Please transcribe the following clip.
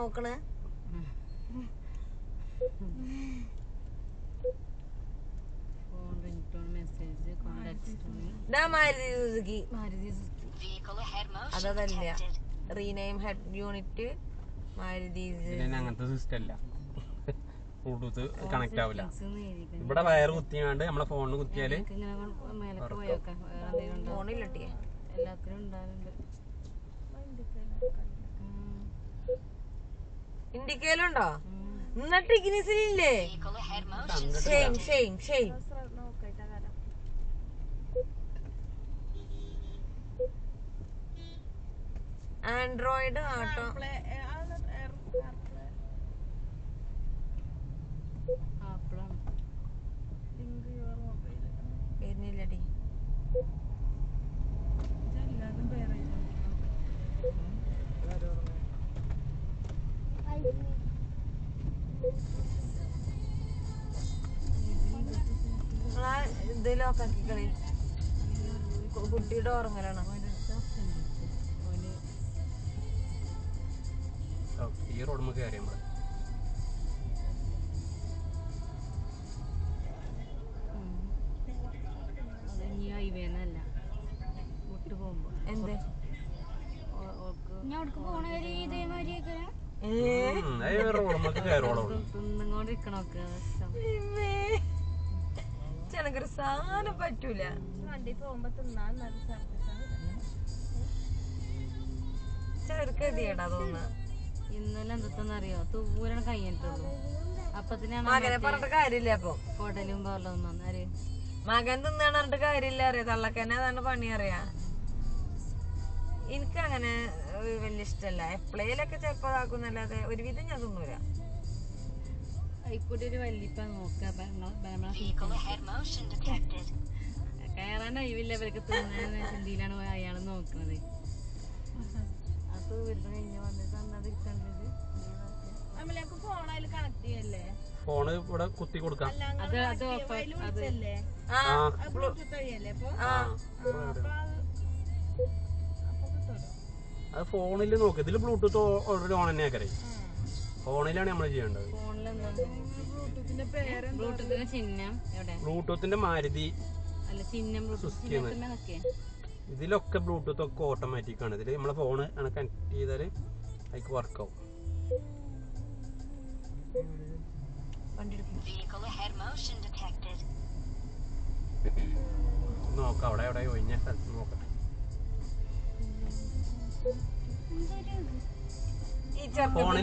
നോക്കണേ? അതല്ല rename head unit Maruti. അങ്ങനത്തെ സിസ്റ്റം അല്ല, ബ്ലൂടൂത്ത് കണക്ട് ആവില്ല. ഇവിടെ വയർ കുത്തിയാണ്ട് നമ്മളെ ഫോണിന് കുത്തിയാല് ഫോണിലിട്ടിയേ എല്ലാത്തിനും ഉണ്ടാവുന്നുണ്ട്. ഇന്ത്യക്കയിലുണ്ടോ? എന്നിട്ട് ഇഗ്നിസിലില്ലേ? Shame shame shame. Android Auto വരുന്നില്ലടി. ഇത് ലോക്കാക്കി കളി. കുട്ടിയുടെ ഉറങ്ങലാണ്. ഈ റോഡ് കയറി നമ്മള് ഹൈവേന്നല്ല വിട്ടു പോകുമ്പോ എന്തേ തിന്നുകൊണ്ടിരിക്കണൊക്കെ ചെനക്കൊരു സാധനം പറ്റൂല. വണ്ടി പോകുമ്പോ തിന്നാൻ ചെറുക്കതിയടാ തോന്നുന്നു. ഇന്നലെ എന്തെന്നറിയോ, തൂരാണ് കഴിഞ്ഞിട്ടുള്ളൂ. അപ്പത്തിനാണ് മകനെ പറഞ്ഞിട്ട് കാര്യമില്ല. അപ്പൊ കൊടലും പോലൊന്നും ആര് മകൻ തിന്നാണ് പറഞ്ഞിട്ട് കാര്യമില്ല. അറിയാം തള്ളക്കന്നെ അതാണ് പണി. അറിയാ എനിക്കങ്ങനെ വലിയ ഇഷ്ടല്ല. എപ്പോഴേലൊക്കെ ചെലപ്പോ ഇതാക്കുന്നല്ലാതെ ഒരുവിധം ഞാൻ തിന്നൂല. ആയിക്കോട്ടെ ഒരു വല്ലിപ്പ കയറാൻ ഒഴിവില്ല. ഇവർക്ക് തിന്നാൻ ചിന്തിയിലാണ് അയാൾ നോക്കണത്. അത് വരുന്ന കഴിഞ്ഞ വന്നിട്ട് തന്നതിരിക്കണ്ടത് ഫോണിൽ കണക്ട് ചെയ്യല്ലേ? ഫോണ് ഇവിടെ കുത്തി കൊടുക്കാം. അത് അത് ഫോണില് നോക്ക്. ഇതില് ബ്ലൂടൂത്ത് ഓൾറെഡി ഓൺ തന്നെ ആക്കറേ. ഫോണിലാണ് നമ്മൾ ചെയ്യേണ്ടത്. ബ്ലൂടൂത്തിന്റെ ചിഹ്നം എവിടെ? ബ്ലൂടൂത്തിന്റെ മാരുതി അല്ല ചിഹ്നം ഇതിലൊക്കെ ബ്ലൂടൂത്ത് ഒക്കെ ഓട്ടോമാറ്റിക് ആണ്. ഇതില് നമ്മളെ ഫോണ് കണക്ട് ചെയ്താല് അതിക്ക് വർക്കാവും. നോക്കാം അവിടെ എവിടെ ഒഴിഞ്ഞ സ്ഥലത്ത് നോക്കട്ടെ. ഫോണിൽ